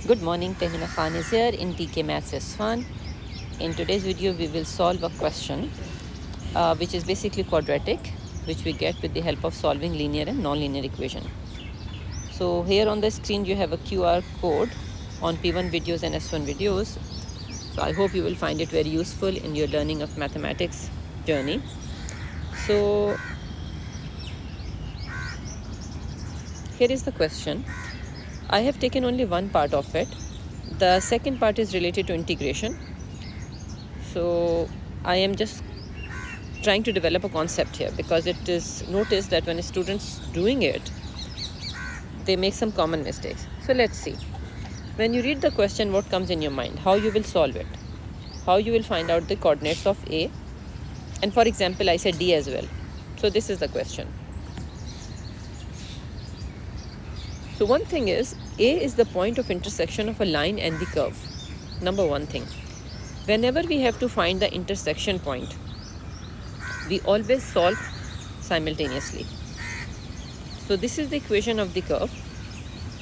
Good morning, Tehmina Khan is here in TK Maths is Fun. In today's video, we will solve a question which is basically quadratic, which we get with the help of solving linear and non-linear equation. So here on the screen, you have a QR code on P1 videos and S1 videos. So I hope you will find it very useful in your learning of mathematics journey. So here is the question. I have taken only one part of it. The second part is related to integration. So I am just trying to develop a concept here because it is noticed that when a student's doing it, they make some common mistakes. So let's see. When you read the question, what comes in your mind? How you will solve it? How you will find out the coordinates of A? And for example, I said D as well. So this is the question. So one thing is, A is the point of intersection of a line and the curve. Number one thing. Whenever we have to find the intersection point, we always solve simultaneously. So this is the equation of the curve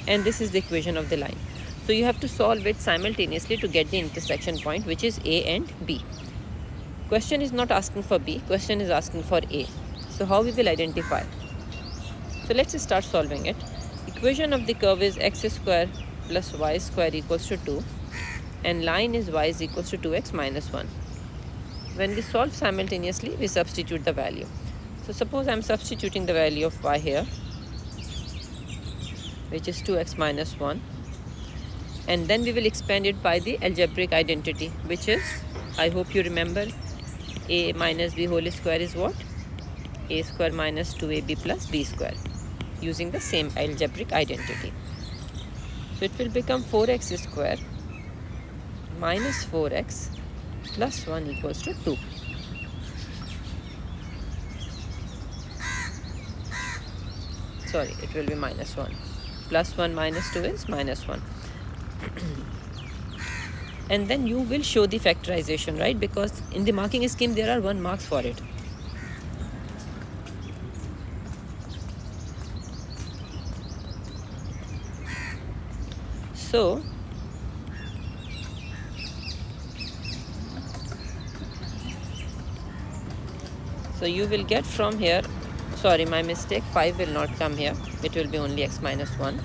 and this is the equation of the line. So you have to solve it simultaneously to get the intersection point, which is A and B. Question is not asking for B, question is asking for A. So how we will identify? So let's start solving it. Equation of the curve is x square plus y square equals to 2 and line is y is equals to 2x minus 1. When we solve simultaneously, we substitute the value. So suppose I am substituting the value of y here, which is 2x minus 1, and then we will expand it by the algebraic identity, which is, I hope you remember, a minus b whole square is what? A square minus 2ab plus b square, using the same algebraic identity. So it will become 4x square minus 4x plus 1 equals to 2. Sorry, it will be minus 1. Plus 1 minus 2 is minus 1. And then you will show the factorization, right? Because in the marking scheme, there are 1 marks for it. So you will get from here, sorry, my mistake, 5 will not come here, it will be only x minus 1.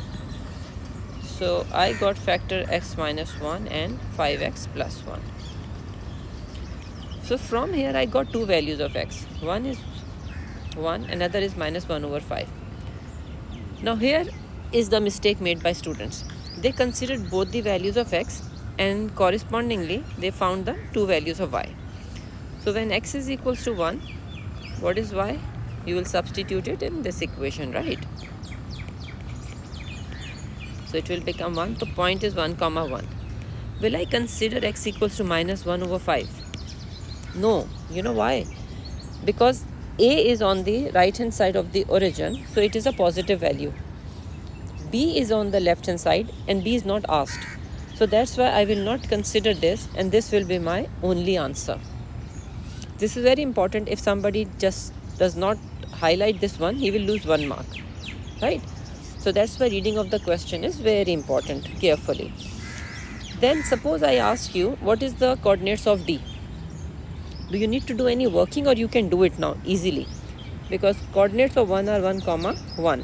So I got factor x minus 1 and 5x plus 1. So from here I got two values of x. One is 1, another is minus 1 over 5. Now here is the mistake made by students. They considered both the values of x and correspondingly they found the two values of y. So when x is equals to 1, what is y? You will substitute it in this equation, right? So it will become 1. The point is 1 comma 1. Will I consider x equals to minus 1 over 5? No. You know why? Because a is on the right hand side of the origin, so it is a positive value. B is on the left hand side and B is not asked. So that's why I will not consider this and this will be my only answer. This is very important. If somebody just does not highlight this one, he will lose 1 mark, right? So that's why reading of the question is very important, carefully. Then suppose I ask you, what is the coordinates of D? Do you need to do any working or you can do it now easily? Because coordinates of 1 are 1 comma 1.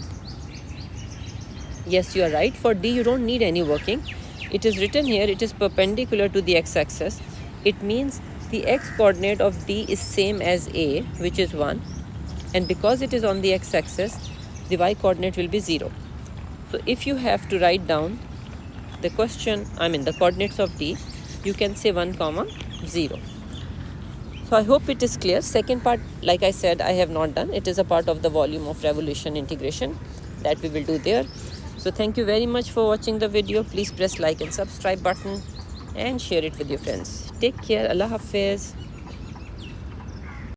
Yes, you are right. For D, you don't need any working. It is written here, it is perpendicular to the x-axis. It means the x coordinate of D is same as A, which is 1. And because it is on the x-axis, the y coordinate will be 0. So if you have to write down the the coordinates of D, you can say 1 comma 0. So I hope it is clear. Second part, like I said, I have not done. It is a part of the volume of revolution integration that we will do there. So thank you very much for watching the video. Please press like and subscribe button and share it with your friends. Take care. Allah Hafiz.